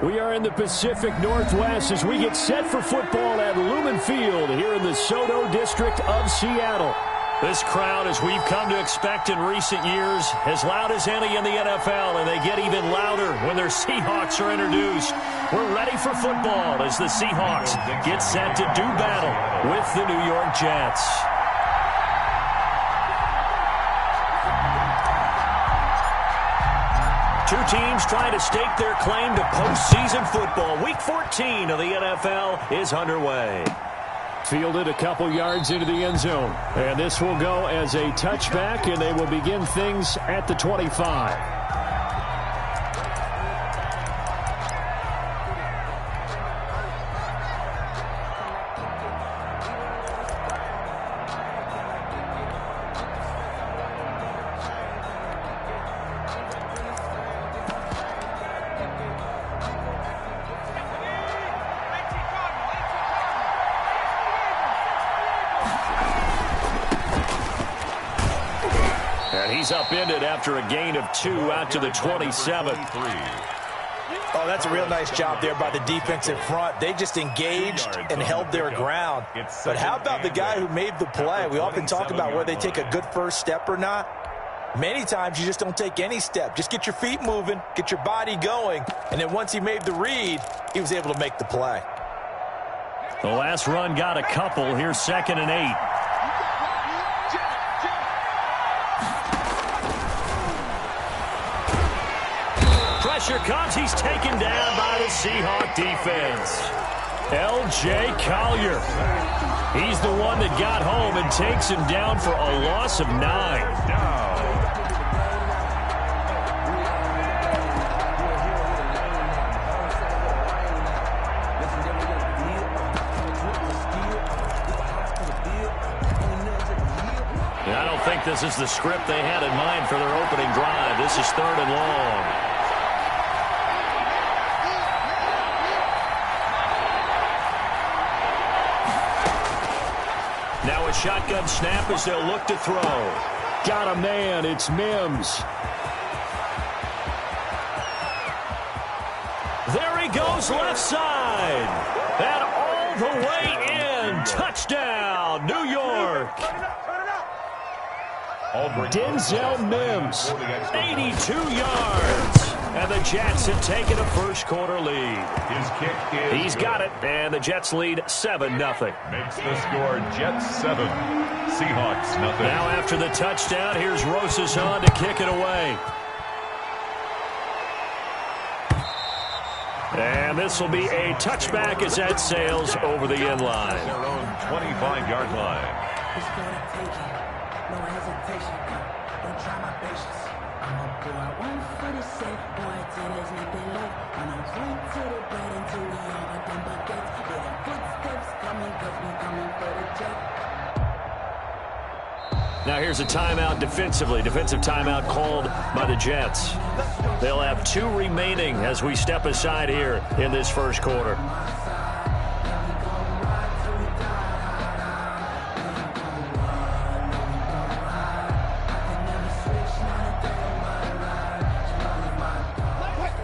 We are in the Pacific Northwest as we get set for football at Lumen Field here in the Soto District of Seattle. This crowd, as we've come to expect in recent years, as loud as any in the NFL, and they get even louder when their Seahawks are introduced. We're ready for football as the Seahawks get set to do battle with the New York Jets. Two teams trying to stake their claim to postseason football. Week 14 of the NFL is underway. Fielded a couple yards into the end zone. And this will go as a touchback, and they will begin things at the 25. He's upended after a gain of 2 out to the 27. Oh, that's a real nice job there by the defensive front. They just engaged and held their ground. But how about the guy who made the play? We often talk about whether they take a good first step or not. Many times you just don't take any step. Just get your feet moving, get your body going, and then once he made the read, he was able to make the play. The last run got a couple. Here's 2nd and 8. Pressure comes. He's taken down by the Seahawk defense. L.J. Collier. He's the one that got home and takes him down for a loss of 9. I don't think this is the script they had in mind for their opening drive. This is 3rd and long. Now a shotgun snap as they'll look to throw. Got a man. It's Mims. There he goes, left side. And all the way in. Touchdown, New York. Denzel Mims, 82 yards. And the Jets have taken a first-quarter lead. His kick is He's got it, and the Jets lead 7-0. Makes the score Jets 7, Seahawks nothing. Now after the touchdown, here's Rosas on to kick it away. And this will be a touchback as that sails over the end line. Their own 25-yard line. No hesitation, don't try my patience. I'ma pull out one for the sake, boy, till there's nothing left. And I'm going to the bed until we all got them buckets. Hear the footsteps coming, cause we coming for the jet. Now here's a timeout defensively. Defensive timeout called by the Jets. They'll have 2 remaining as we step aside here in this first quarter.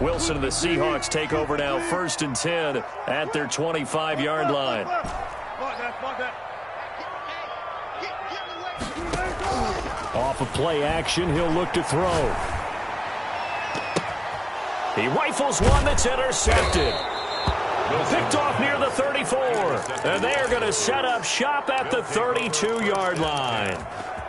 Wilson and the Seahawks take over now, 1st and 10 at their 25-yard line. Off of play action, he'll look to throw. He rifles one that's intercepted. Picked off near the 34. And they are going to set up shop at the 32-yard line.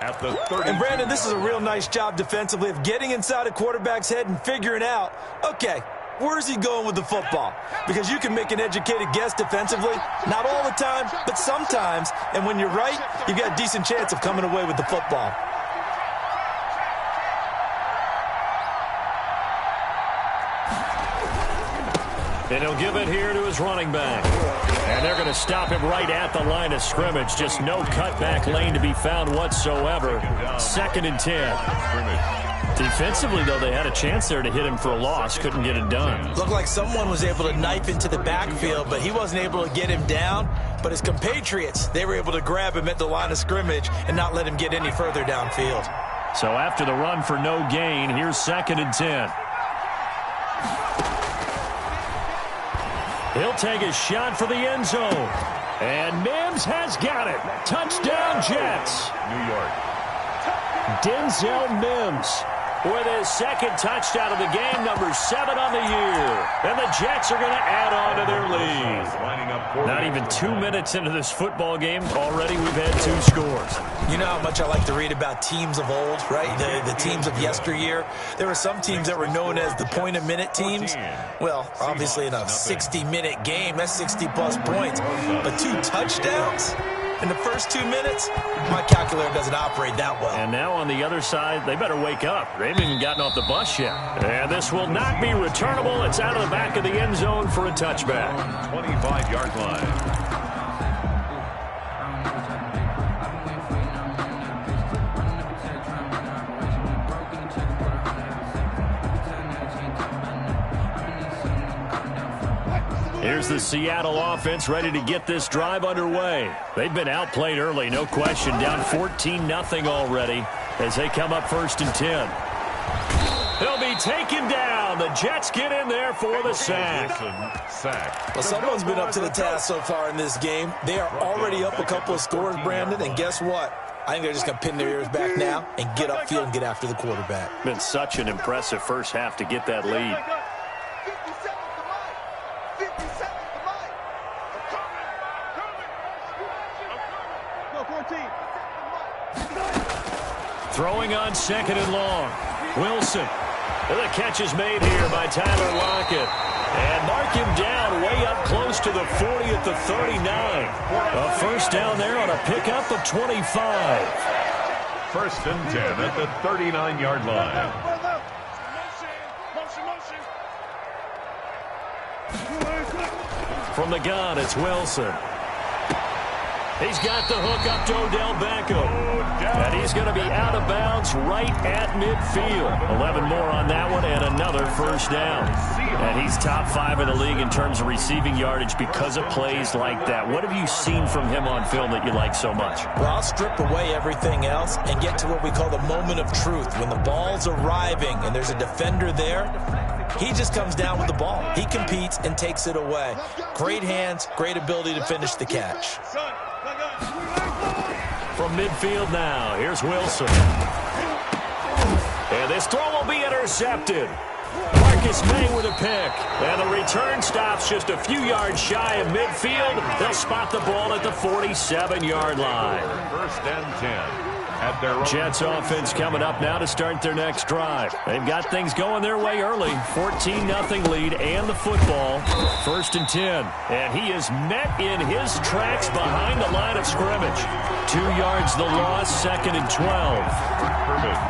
At the 30. And Brandon, this is a real nice job defensively of getting inside a quarterback's head and figuring out, okay, where's he going with the football? Because you can make an educated guess defensively, not all the time, but sometimes. And when you're right, you've got a decent chance of coming away with the football. And he'll give it here to his running back. And they're going to stop him right at the line of scrimmage. Just no cutback lane to be found whatsoever. 2nd and 10. Defensively, though, they had a chance there to hit him for a loss. Couldn't get it done. Looked like someone was able to knife into the backfield, but he wasn't able to get him down. But his compatriots, they were able to grab him at the line of scrimmage and not let him get any further downfield. So after the run for no gain, here's 2nd and 10. He'll take a shot for the end zone. And Mims has got it. Touchdown, Jets. New York. Denzel Mims with his second touchdown of the game, number 7 on the year. And the Jets are going to add on to their lead. Not even 2 minutes into this football game, already we've had 2 scores. You know how much I like to read about teams of old, right? The teams of yesteryear. There were some teams that were known as the point-a-minute teams. Well, obviously in a 60-minute game, that's 60-plus points. But 2 touchdowns in the first 2 minutes, my calculator doesn't operate that well. And now on the other side, they better wake up. They haven't even gotten off the bus yet. And this will not be returnable. It's out of the back of the end zone for a touchback. 25-yard line. Here's the Seattle offense ready to get this drive underway. They've been outplayed early, no question. Down 14-0 already as they come up 1st and 10. They'll be taken down. The Jets get in there for the sack. Well, someone's been up to the task so far in this game. They are already up a couple of scores, Brandon, and guess what? I think they're just going to pin their ears back now and get upfield and get after the quarterback. Been such an impressive first half to get that lead. Throwing on 2nd and long. Wilson. The catch is made here by Tyler Lockett. And mark him down way up close to the 40 at the 39. A first down there on a pickup of 25. 1st and 10 at the 39-yard line. From the gun, it's Wilson. He's got the hook up to Odell Beckham. And he's going to be out of bounds right at midfield. 11 more on that one and another first down. And he's top 5 in the league in terms of receiving yardage because of plays like that. What have you seen from him on film that you like so much? Well, I'll strip away everything else and get to what we call the moment of truth. When the ball's arriving and there's a defender there, he just comes down with the ball. He competes and takes it away. Great hands, great ability to finish the catch. From midfield now, here's Wilson. And this throw will be intercepted. Marcus May with a pick. And the return stops just a few yards shy of midfield. They'll spot the ball at the 47-yard line. 1st and 10. At their own. Jets offense coming up now to start their next drive. They've got things going their way early. 14-0 lead and the football. 1st and 10. And he is met in his tracks behind the line of scrimmage. 2 yards the loss, 2nd and 12.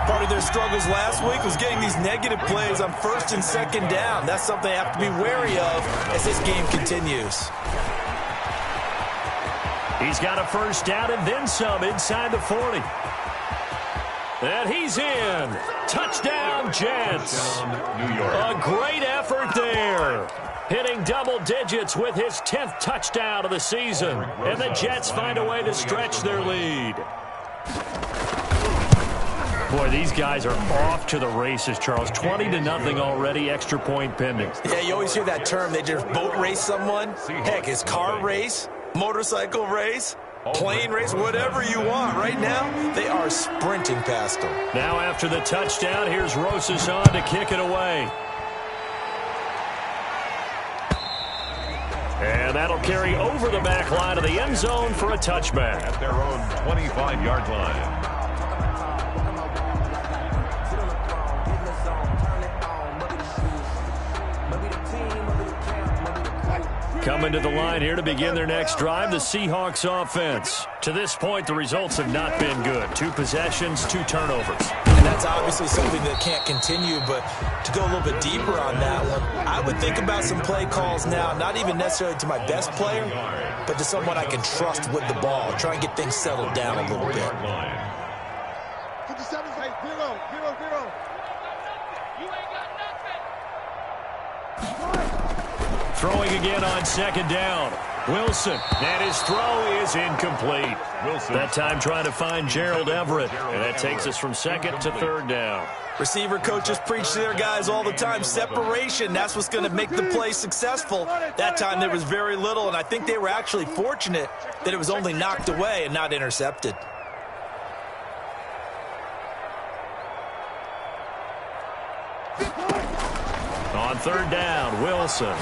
Part of their struggles last week was getting these negative plays on 1st and 2nd down. That's something they have to be wary of as this game continues. He's got a first down and then some inside the 40. And he's in. Touchdown, Jets. New York. A great effort there. Hitting double digits with his 10th touchdown of the season. And the Jets find a way to stretch their lead. Boy, these guys are off to the races, Charles. 20-0 already, extra point pending. Yeah, you always hear that term. They just boat race someone. Heck, it's car race, motorcycle race, plane race, whatever you want. Right now, they are sprinting past them. Now after the touchdown, here's Rosas on to kick it away. And that'll carry over the back line of the end zone for a touchback. At their own 25-yard line. Coming to the line here to begin their next drive, the Seahawks offense. To this point, the results have not been good. 2 possessions, 2 turnovers. And that's obviously something that can't continue, but to go a little bit deeper on that one, I would think about some play calls now, not even necessarily to my best player, but to someone I can trust with the ball. Try and get things settled down a little bit. 57, 0-0-0. Throwing again on 2nd down. Wilson, and his throw is incomplete. Wilson. That time trying to find Gerald Everett, and that takes us from second to third down. Receiver coaches preach to their guys all the time. Separation, that's what's going to make the play successful. That time there was very little, and I think they were actually fortunate that it was only knocked away and not intercepted. On third down, Wilson.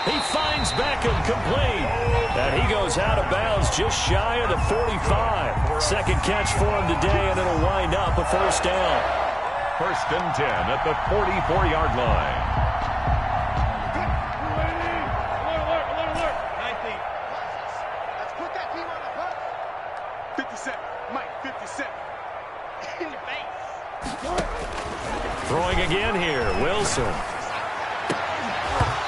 He finds Beckham complete. And he goes out of bounds just shy of the 45. Second catch for him today, and it'll wind up a first down. First and 10 at the 44-yard line. Alert. 19. Let's put that team on the hunt. 57. Mike, 57. In the face. Throwing again here, Wilson.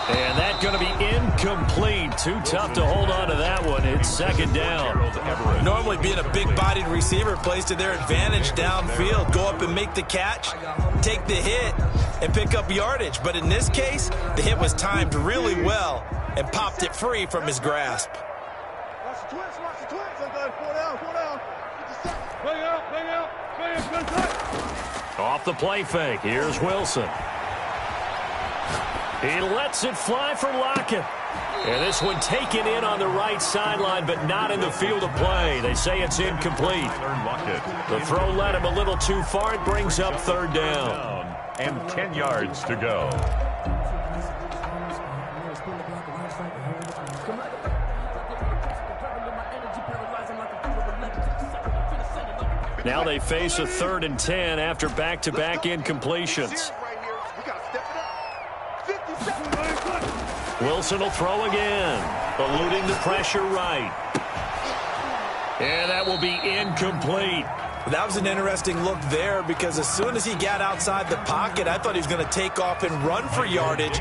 And that's going to be incomplete. Too tough to hold on to that one. It's second down. Normally being a big-bodied receiver plays to their advantage downfield. Go up and make the catch, take the hit, and pick up yardage. But in this case, the hit was timed really well and popped it free from his grasp. Watch the twins. I'm going 4 down. 57. Bang out. Off the play fake. Here's Wilson. He lets it fly for Lockett. And this one taken in on the right sideline, but not in the field of play. They say it's incomplete. The throw led him a little too far. It brings up third down. And 10 yards to go. Now they face a 3rd and 10 after back-to-back incompletions. Wilson will throw again, eluding the pressure right. And that will be incomplete. That was an interesting look there because as soon as he got outside the pocket, I thought he was going to take off and run for yardage.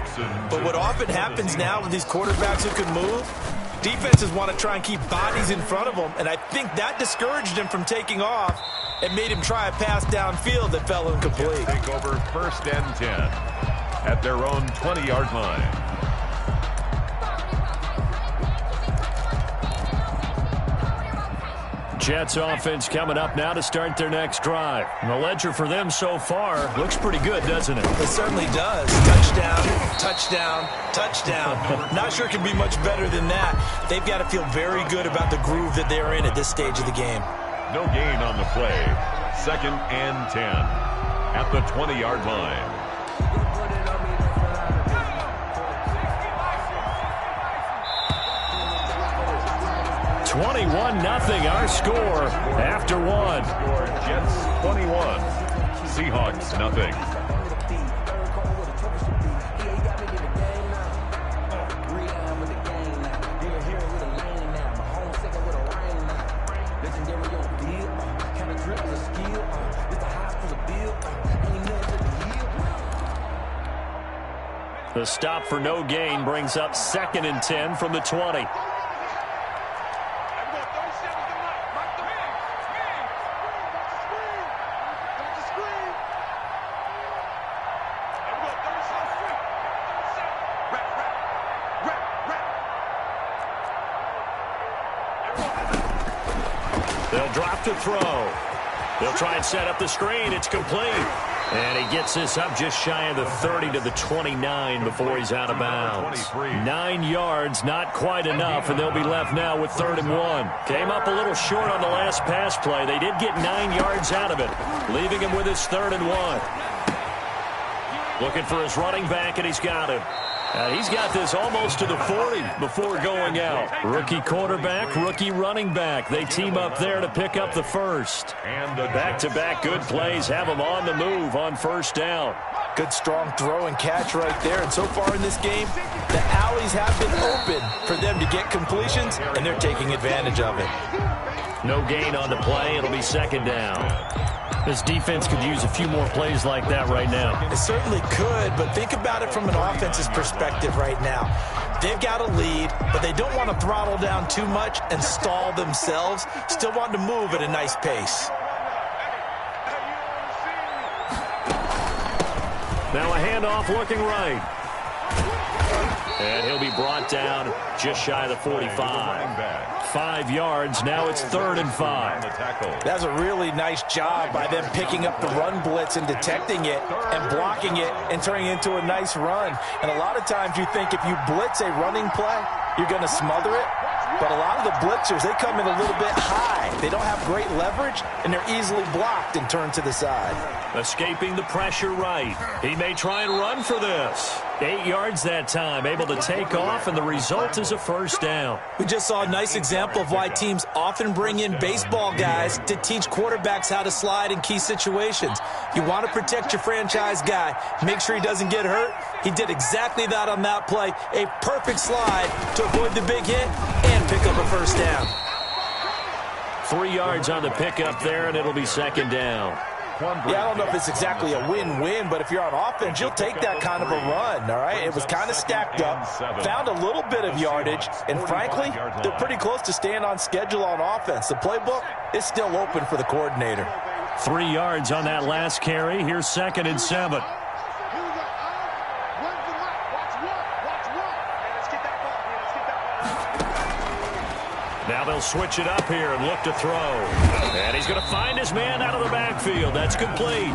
But what often happens now with these quarterbacks who can move, defenses want to try and keep bodies in front of them, and I think that discouraged him from taking off and made him try a pass downfield that fell incomplete. Take over first and 10 at their own 20-yard line. Jets offense coming up now to start their next drive. And the ledger for them so far looks pretty good, doesn't it? It certainly does. Touchdown. Not sure it can be much better than that. They've got to feel very good about the groove that they're in at this stage of the game. No gain on the play. Second and 10 at the 20-yard line. 21-0 our score after one. Jets 21, Seahawks nothing. The stop for no gain brings up 2nd and 10 from the 20. They'll drop to throw. They'll try and set up the screen. It's complete. And he gets this up just shy of the 30 to the 29 before he's out of bounds. 9 yards, not quite enough, and they'll be left now with 3rd and 1. Came up a little short on the last pass play. They did get 9 yards out of it, leaving him with his 3rd and 1. Looking for his running back, and he's got him. He's got this almost to the 40 before going out. Rookie quarterback, rookie running back. They team up there to pick up the first. And back-to-back good plays have them on the move on first down. Good strong throw and catch right there. And so far in this game, the alleys have been open for them to get completions, and they're taking advantage of it. No gain on the play. It'll be 2nd down. This defense could use a few more plays like that right now. It certainly could, but think about it from an offense's perspective right now. They've got a lead, but they don't want to throttle down too much and stall themselves. Still want to move at a nice pace. Now a handoff looking right. And he'll be brought down just shy of the 45. 5 yards. Now it's 3rd and 5. That's a really nice job by them picking up the run blitz and detecting it and blocking it and turning it into a nice run. And a lot of times you think if you blitz a running play, you're going to smother it. But a lot of the blitzers, they come in a little bit high. They don't have great leverage, and they're easily blocked and turned to the side. Escaping the pressure right. He may try and run for this. 8 yards that time, able to take off, and the result is a 1st down. We just saw a nice example of why teams often bring in baseball guys to teach quarterbacks how to slide in key situations. You want to protect your franchise guy. Make sure he doesn't get hurt. He did exactly that on that play. A perfect slide to avoid the big hit and pick up a 1st down. 3 yards on the pickup there, and it'll be 2nd down. Yeah, I don't know if it's exactly a win-win, but if you're on offense, you'll take that kind of a run, all right? It was kind of stacked up, found a little bit of yardage, and frankly, they're pretty close to staying on schedule on offense. The playbook is still open for the coordinator. 3 yards on that last carry. Here's 2nd and 7. Now they'll switch it up here and look to throw. And he's going to find his man out of the backfield. That's complete.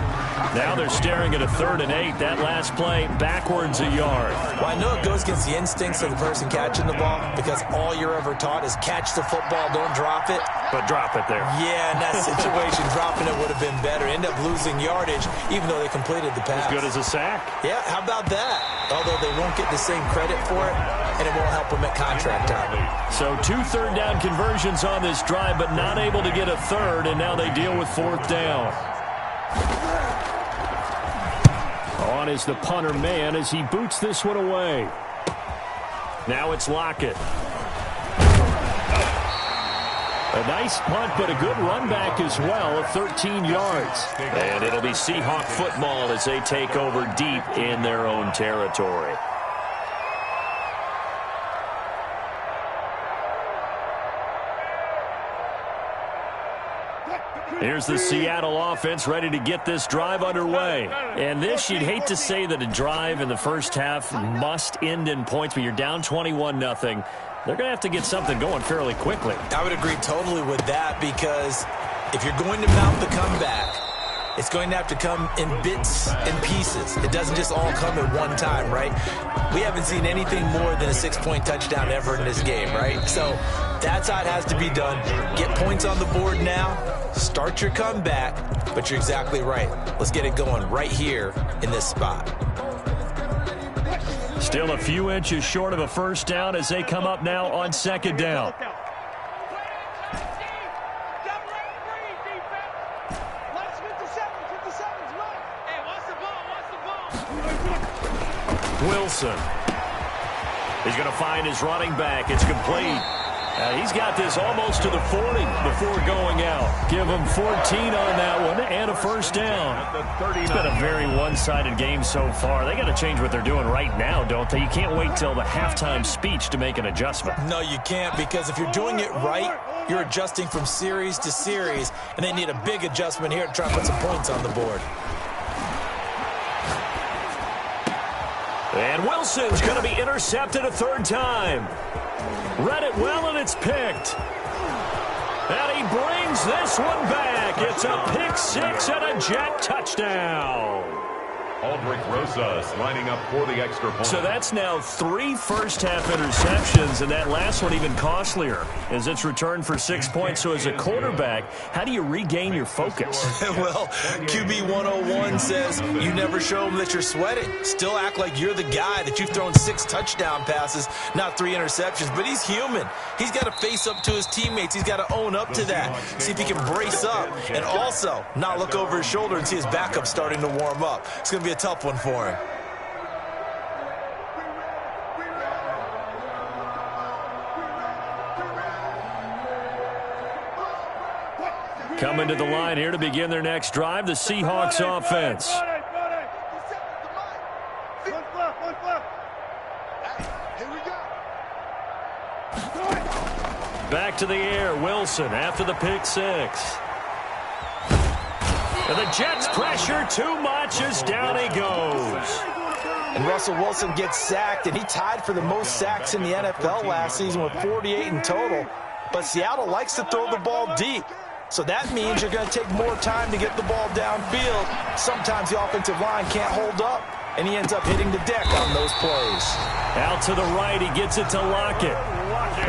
Now they're staring at a 3rd and 8. That last play backwards a yard. Well, I know it goes against the instincts of the person catching the ball because all you're ever taught is catch the football, don't drop it. But drop it there. Yeah, in that situation, dropping it would have been better. End up losing yardage even though they completed the pass. As good as a sack. Yeah, how about that? Although they won't get the same credit for it, and it won't help them at contract time. So 2 third-down conversions on this drive, but not able to get a 3rd, and now they deal with 4th down. On is the punter man as he boots this one away. Now it's Lockett. A nice punt, but a good run back as well of 13 yards. And it'll be Seahawk football as they take over deep in their own territory. Here's the Seattle offense ready to get this drive underway. And this, you'd hate to say that a drive in the first half must end in points, but you're down 21-0. They're going to have to get something going fairly quickly. I would agree totally with that because if you're going to mount the comeback, it's going to have to come in bits and pieces. It doesn't just all come at one time, right? We haven't seen anything more than a 6-point touchdown ever in this game, right? So that's how it has to be done. Get points on the board now. Start your comeback, but you're exactly right. Let's get it going right here in this spot. Still a few inches short of a 1st down as they come up now on 2nd down. Wilson. He's going to find his running back. It's complete. He's got this almost to the 40 before going out. Give him 14 on that one and a 1st down. It's been a very one-sided game so far. They got to change what they're doing right now, don't they? You can't wait till the halftime speech to make an adjustment. No, you can't, because if you're doing it right, you're adjusting from series to series, and they need a big adjustment here to try to put some points on the board. And Wilson's going to be intercepted a 3rd time. Read it well, and it's picked. And he brings this one back. It's a pick 6 and a Jet touchdown. Aldrich Rosas lining up for the extra point. So that's now 3 first-half interceptions, and that last one even costlier as it's returned for 6 points. So as a quarterback, how do you regain your focus? Well, QB 101 says you never show them that you're sweating. Still act like you're the guy that you've thrown 6 touchdown passes, not 3 interceptions. But he's human. He's got to face up to his teammates. He's got to own up to that. See if he can brace up and also not look over his shoulder and see his backup starting to warm up. It's going to be a tough one for him. Coming to the line here to begin their next drive, the Seahawks offense. Back to the air, Wilson after the pick 6. And the Jets pressure too much as down he goes. And Russell Wilson gets sacked, and he tied for the most sacks in the NFL last season with 48 in total. But Seattle likes to throw the ball deep. So that means you're going to take more time to get the ball downfield. Sometimes the offensive line can't hold up, and he ends up hitting the deck on those plays. Out to the right, he gets it to Lockett.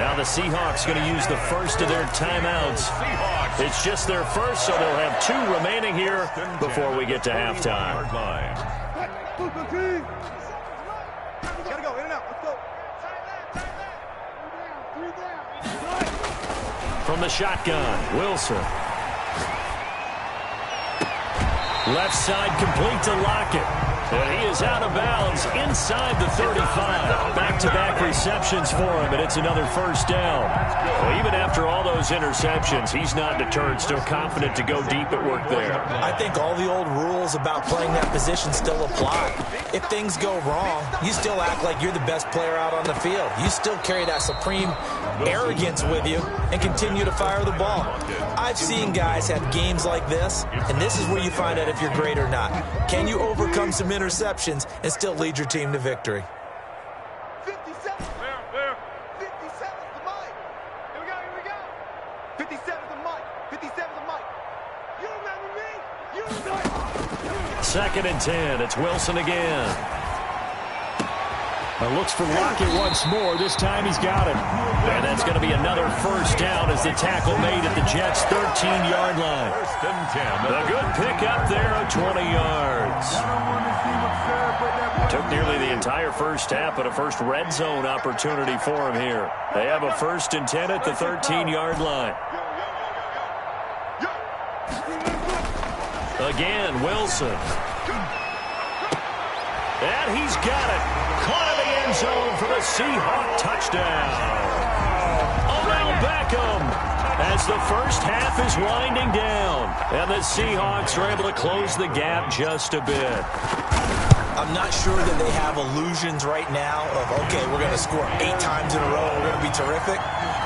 Now the Seahawks going to use the first of their timeouts. It's just their first, so they'll have 2 remaining here before we get to halftime. Gotta go, in and out, let's go. From the shotgun, Wilson. Left side complete to Lockett. And he is out of bounds inside the 35. Back-to-back receptions for him, and it's another first down. Well, even after all those interceptions, he's not deterred, still confident to go deep at work there. I think all the old rules about playing that position still apply. If things go wrong, you still act like you're the best player out on the field. You still carry that supreme arrogance with you and continue to fire the ball. I've seen guys have games like this, and this is where you find out if you're great or not. Can you overcome some interceptions and still lead your team to victory? 57. Where? 57's the mic. Here we go. 57's the mic. 57's the mic. You remember me? You remember. 2nd and 10. It's Wilson again. Looks for Lockett once more. This time he's got it. And that's going to be another first down as the tackle made at the Jets' 13-yard line. 1st and 10. A good pick up there of 20 yards. Took nearly the entire first half, but a first red zone opportunity for him here. They have a 1st and 10 at the 13-yard line. Again, Wilson. And he's got it. Caught in the end zone for the Seahawk touchdown. Odell Beckham as the first half is winding down. And the Seahawks are able to close the gap just a bit. I'm not sure that they have illusions right now of, okay, we're going to score 8 times in a row, we're going to be terrific.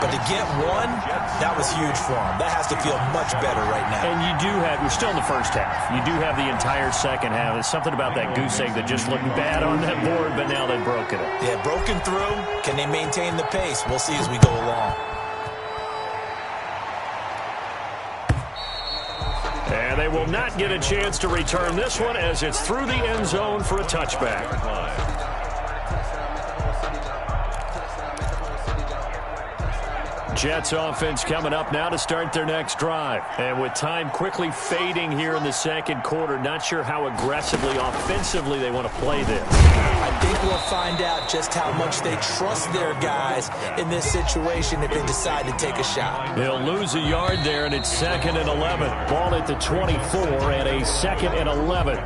But to get one, that was huge for them. That has to feel much better right now. And you do have, we're still in the first half. You do have the entire second half. There's something about that goose egg that just looked bad on that board, but now they've broken it. Yeah, broken through. Can they maintain the pace? We'll see as we go along. And they will not get a chance to return this one as it's through the end zone for a touchback. Jets offense coming up now to start their next drive. And with time quickly fading here in the second quarter, not sure how aggressively, offensively they want to play this. I think we'll find out just how much they trust their guys in this situation if they decide to take a shot. They'll lose a yard there, and it's 2nd and 11. Ball at the 24 and a 2nd and 11.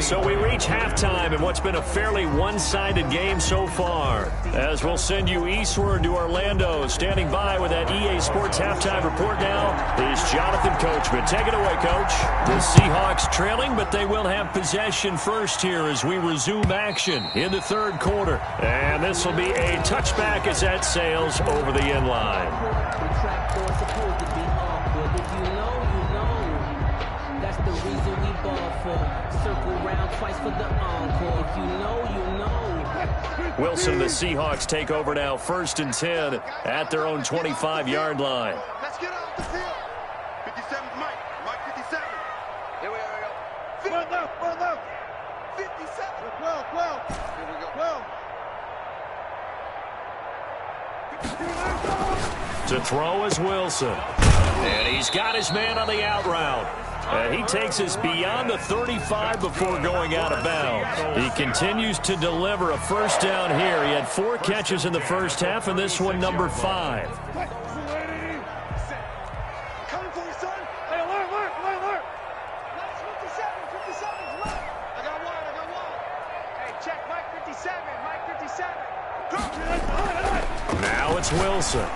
So we reach halftime in what's been a fairly one-sided game so far. As we'll send you eastward to Orlando, standing by with that EA Sports halftime report now is Jonathan Coachman. Take it away, Coach. The Seahawks trailing, but they will have possession first here as we resume action in the third quarter. And this will be a touchback as that sails over the end line. That's the reason we ball for. Circle round twice for the encore. If you know, you know. Wilson and the Seahawks take over now, 1st and 10 at their own 25-yard line. Let's get off the field. 57's Mike. Mike 57. Here we go. 12. 57. 12. Here we go. 12. To throw is Wilson. And he's got his man on the out route. And he takes us beyond the 35 before going out of bounds. He continues to deliver a first down here. He had 4 catches in the first half, and this one number 5. Coming for you, son. Hey, alert. That's 57's Mike. I got one. Hey, check Mike 57. Mike 57. Now it's Wilson.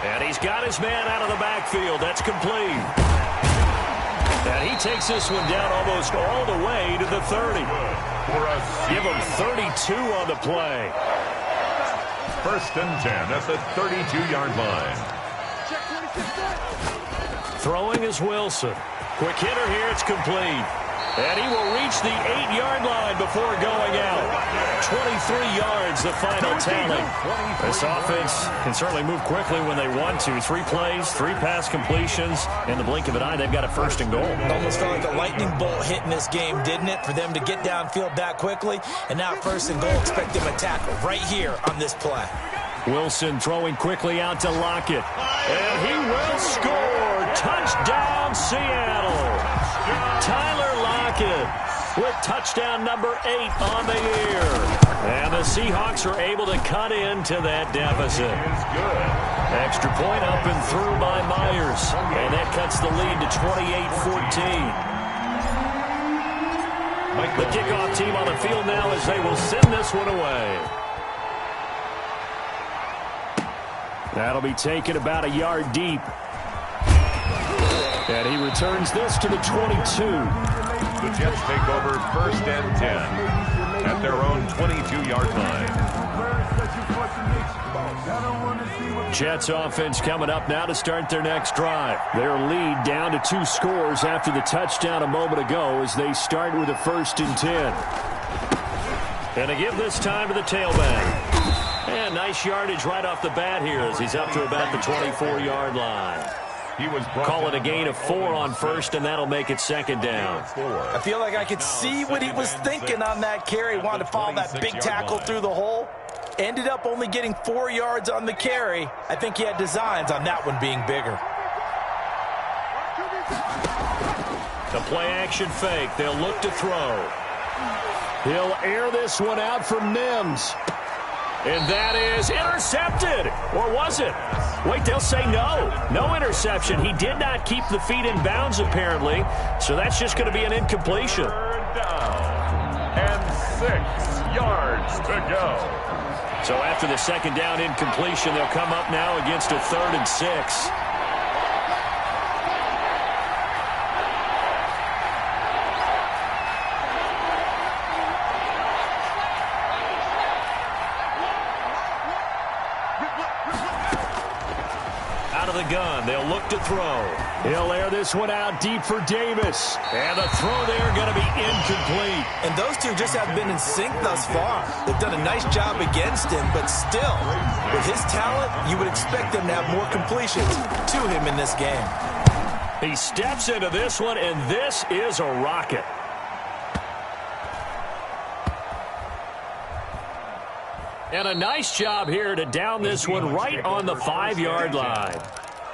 And he's got his man out of the backfield. That's complete. And he takes this one down almost all the way to the 30. Give him 32 on the play. 1st and 10 at the 32-yard line. Throwing is Wilson. Quick hitter here. It's complete. And he will reach the 8-yard line before going out. 23 yards, the final tally. This offense can certainly move quickly when they want to. 3 plays, 3 pass completions. In the blink of an eye, they've got a 1st and goal. Almost felt like a lightning bolt hit in this game, didn't it? For them to get downfield that quickly. And now 1st and goal, expect them to tackle right here on this play. Wilson throwing quickly out to Lockett. And he will score. Touchdown, Seattle. Tyler Lockett with touchdown number 8 on the year. And the Seahawks are able to cut into that deficit. Extra point up and through by Myers. And that cuts the lead to 28-14. The kickoff team on the field now as they will send this one away. That'll be taken about a yard deep. And he returns this to the 22. The Jets take over 1st and 10 at their own 22-yard line. Jets offense coming up now to start their next drive. Their lead down to 2 scores after the touchdown a moment ago as they start with a 1st and 10. And to give this time to the tailback. And nice yardage right off the bat here as he's up to about the 24-yard line. Call it a gain of 4 on 1st, and that'll make it 2nd down. I feel like I could see what he was thinking on that carry. Wanted to follow that big tackle through the hole. Ended up only getting 4 yards on the carry. I think he had designs on that one being bigger. The play-action fake. They'll look to throw. He'll air this one out from Mims. And that is intercepted. Or was it? Wait, they'll say no. No interception. He did not keep the feet in bounds, apparently. So that's just going to be an incompletion. 3rd down and 6 yards to go. So after the 2nd down incompletion, they'll come up now against a 3rd and 6. The gun. They'll look to throw. He'll air this one out deep for Davis. And the throw there going to be incomplete. And those two just have been in sync thus far. They've done a nice job against him, but still, with his talent, you would expect them to have more completions to him in this game. He steps into this one, and this is a rocket. And a nice job here to down this one right on the 5-yard line.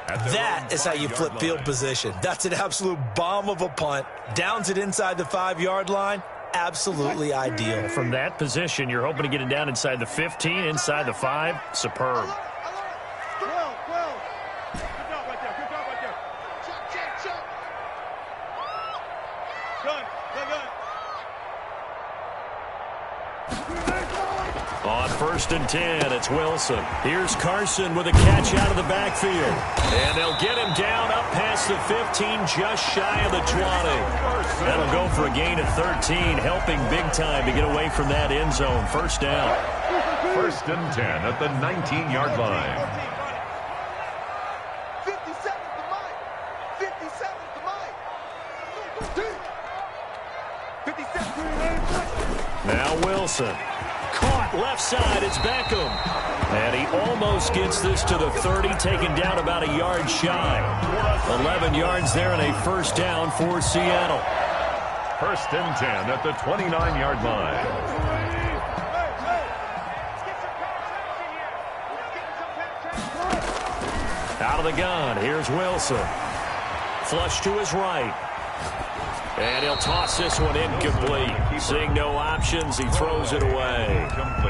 That is how you flip field position. That's an absolute bomb of a punt. Downs it inside the 5-yard line. Absolutely ideal. From that position, you're hoping to get it down inside the 15, inside the 5. Superb. On 1st and 10, it's Wilson. Here's Carson with a catch out of the backfield. And they'll get him down up past the 15, just shy of the 20. That'll go for a gain of 13, helping big time to get away from that end zone. 1st down. 1st and 10 at the 19-yard line. 57's the mic. 57's the mic. 57. Now Wilson. Caught left side, it's Beckham. And he almost gets this to the 30, taken down about a yard shy. 11 yards there and a 1st down for Seattle. 1st and 10 at the 29-yard line. Out of the gun, here's Wilson. Flush to his right. And he'll toss this one incomplete. Seeing no options, he throws it away.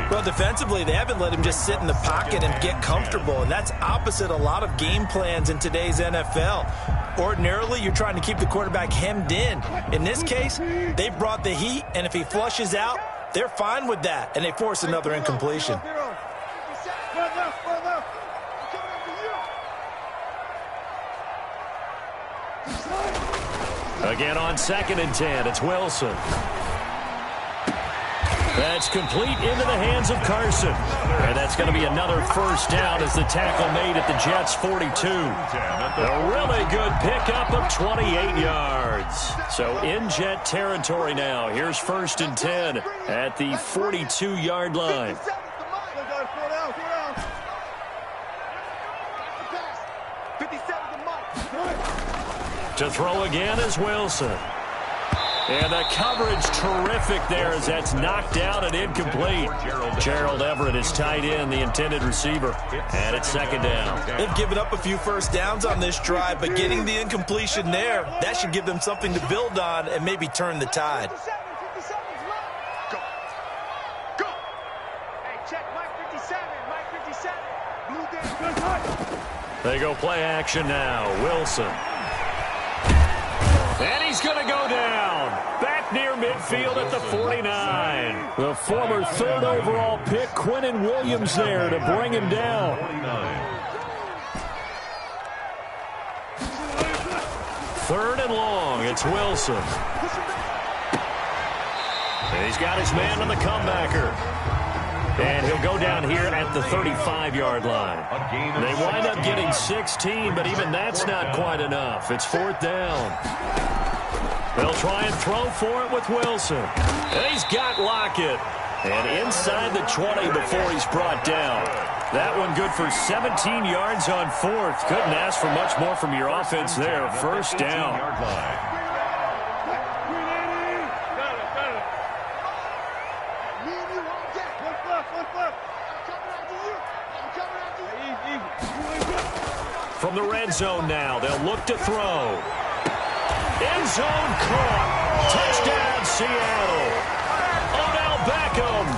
Well, defensively, they haven't let him just sit in the pocket and get comfortable, and that's opposite a lot of game plans in today's NFL. Ordinarily, you're trying to keep the quarterback hemmed in. In this case, they brought the heat, and if he flushes out, they're fine with that, and they force another incompletion. Again on 2nd and 10, it's Wilson. That's complete into the hands of Carson. And that's going to be another first down as the tackle made at the Jets' 42. A really good pickup of 28 yards. So in Jet territory now. Here's 1st and 10 at the 42-yard line. To throw again is Wilson. And the coverage terrific there as that's knocked down and incomplete. Gerald Everett is tight end, the intended receiver. And it's 2nd down. They've given up a few first downs on this drive, but getting the incompletion there, that should give them something to build on and maybe turn the tide. Go. Go. Hey, check Mike 57. Mike 57. Blue down. They go play action now. Wilson. And he's going to go down. Back near midfield at the 49. The former 3rd overall pick, Quinnen Williams, there to bring him down. 3rd and long. It's Wilson. And he's got his man on the comebacker. And he'll go down here at the 35-yard line. They wind up getting 16, but even that's not quite enough. It's 4th down. They'll try and throw for it with Wilson. And he's got Lockett. And inside the 20 before he's brought down. That one good for 17 yards on 4th. Couldn't ask for much more from your offense there. 1st down. From the red zone now, they'll look to throw. End zone caught. Touchdown, Seattle. Odell Beckham,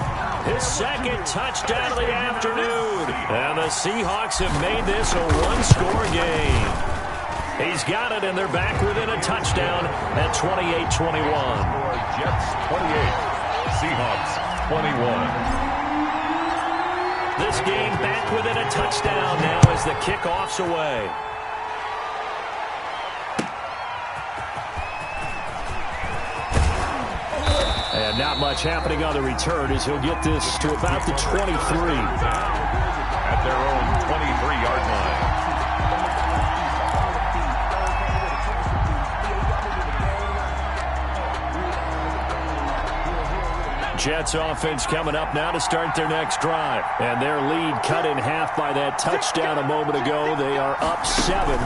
his 2nd touchdown of the afternoon. And the Seahawks have made this a one-score game. He's got it, and they're back within a touchdown at 28-21. Jets 28, Seahawks 21. This game back within a touchdown now as the kickoff's away. And not much happening on the return as he'll get this to about the 23. At their own 23-yard line. Jets offense coming up now to start their next drive. And their lead cut in half by that touchdown a moment ago. They are up 7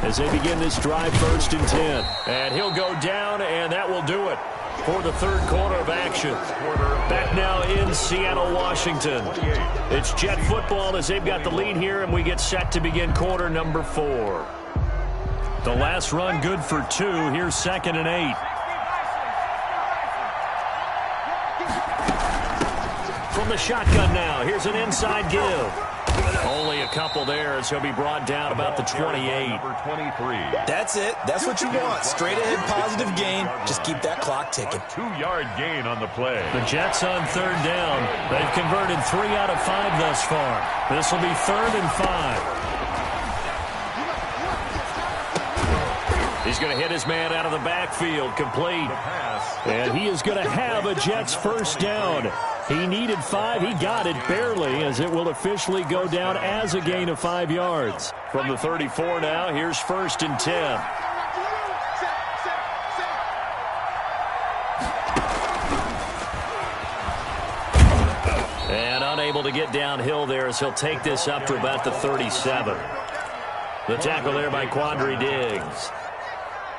as they begin this drive 1st and 10. And he'll go down, and that will do it for the 3rd quarter of action. Back now in Seattle, Washington. It's Jet football as they've got the lead here, and we get set to begin quarter number 4. The last run good for 2. Here's 2nd and 8. From the shotgun now, here's an inside give. Only a couple there as he'll be brought down about the 28. Number 23. That's it. That's what you want. Straight ahead positive gain. Just keep that clock ticking. 2-yard gain on the play. The Jets on 3rd down. They've converted 3 out of 5 thus far. This will be 3rd and 5. He's going to hit his man out of the backfield, complete. And he is going to have a Jets 1st down. He needed 5. He got it barely as it will officially go down as a gain of 5 yards. From the 34 now, here's 1st and 10. And unable to get downhill there as he'll take this up to about the 37. The tackle there by Quandre Diggs.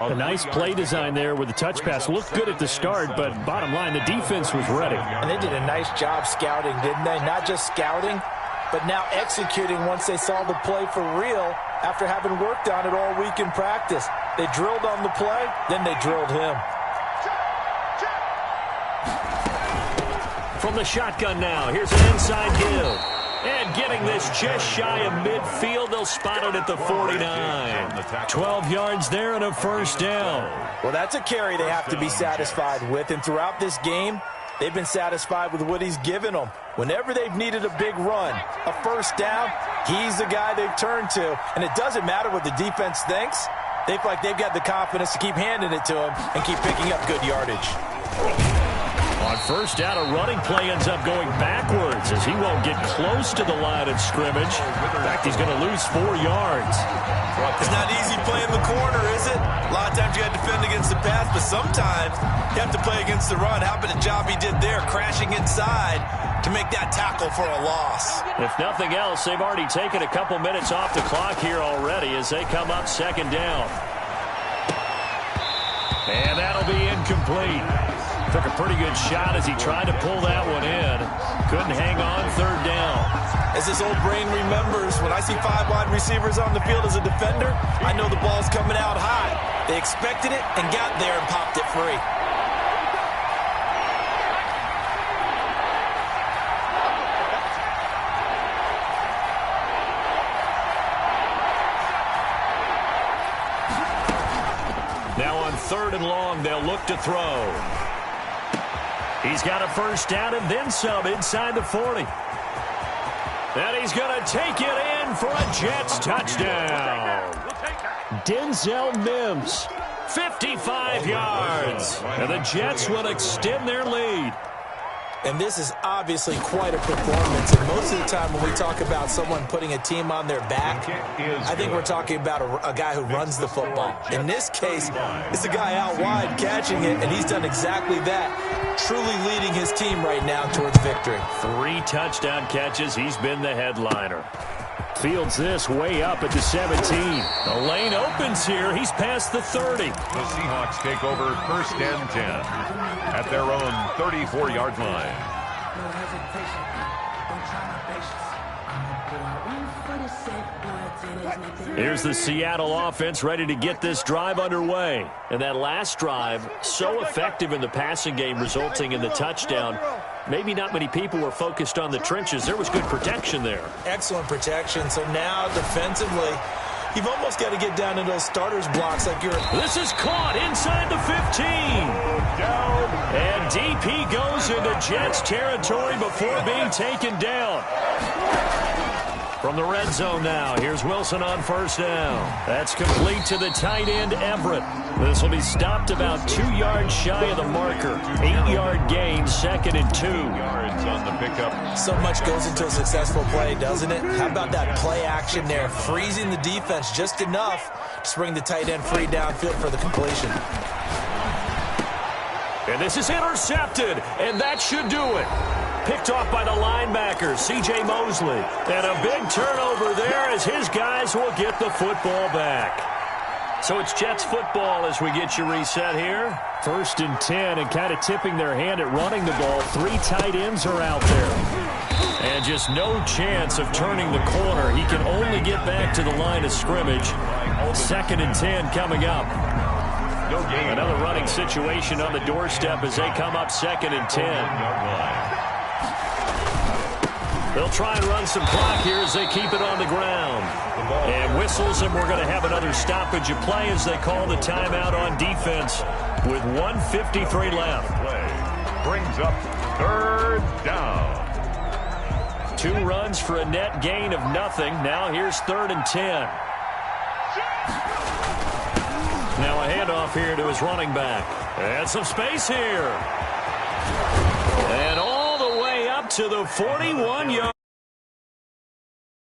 A nice play design there with the touch pass. Looked good at the start, but bottom line, the defense was ready. And they did a nice job scouting, didn't they? Not just scouting, but now executing once they saw the play for real after having worked on it all week in practice. They drilled on the play, then they drilled him. From the shotgun now, here's an inside give. And getting this just shy of midfield, they'll spot it at the 49. 12 yards there and a 1st down. Well, that's a carry they have to be satisfied with. And throughout this game, they've been satisfied with what he's given them. Whenever they've needed a big run, a 1st down, he's the guy they've turned to. And it doesn't matter what the defense thinks. They feel like they've got the confidence to keep handing it to him and keep picking up good yardage. On first down, a running play ends up going backwards as he won't get close to the line of scrimmage. In fact, he's going to lose 4 yards. It's not easy playing the corner, is it? A lot of times you got to defend against the pass, but sometimes you have to play against the run. How about the job he did there, crashing inside to make that tackle for a loss? If nothing else, they've already taken a couple minutes off the clock here already as they come up second down. And that'll be incomplete. Took a pretty good shot as he tried to pull that one in. Couldn't hang on third down. As this old brain remembers, when I see 5 wide receivers on the field as a defender, I know the ball's coming out high. They expected it and got there and popped it free. Now on 3rd and long, they'll look to throw. He's got a first down and then some inside the 40. And he's going to take it in for a Jets touchdown. Denzel Mims, 55 yards. And the Jets will extend their lead. And this is obviously quite a performance. And most of the time when we talk about someone putting a team on their back, I think we're talking about a guy who runs the football. In this case, it's a guy out wide catching it, and he's done exactly that, truly leading his team right now towards victory. 3 touchdown catches. He's been the headliner. Fields this way up at the 17. The lane opens here. He's past the 30. The Seahawks take over 1st and 10 at their own 34-yard line. No hesitation. Don't try my patience. I'ma pull out 1 for the set, boy, till there's nothing. Here's the Seattle offense ready to get this drive underway. And that last drive, so effective in the passing game, resulting in the touchdown. Maybe not many people were focused on the trenches. There was good protection there. Excellent protection. So now defensively, you've almost got to get down into those starters blocks like you're... This is caught inside the 15. And DP goes into Jets territory before being taken down. From the red zone now, here's Wilson on first down. That's complete to the tight end, Everett. This will be stopped about 2 yards shy of the marker. 8-yard gain, 2nd and 2. Yards on the pickup. So much goes into a successful play, doesn't it? How about that play action there, freezing the defense just enough to bring the tight end free downfield for the completion. And this is intercepted, and that should do it. Picked off by the linebacker, C.J. Mosley. And a big turnover there as his guys will get the football back. So it's Jets football as we get you reset here. 1st and 10, and kind of tipping their hand at running the ball. 3 tight ends are out there. And just no chance of turning the corner. He can only get back to the line of scrimmage. 2nd and 10 coming up. No gain. Another running situation on the doorstep as they come up 2nd and 10. They'll try and run some clock here as they keep it on the ground. And whistles, and we're going to have another stoppage of play as they call the timeout on defense with 1:53 left. Brings up 3rd down. 2 runs for a net gain of nothing. Now here's 3rd and 10. Now a handoff here to his running back. And some space here. And all the way up to the 41-yard.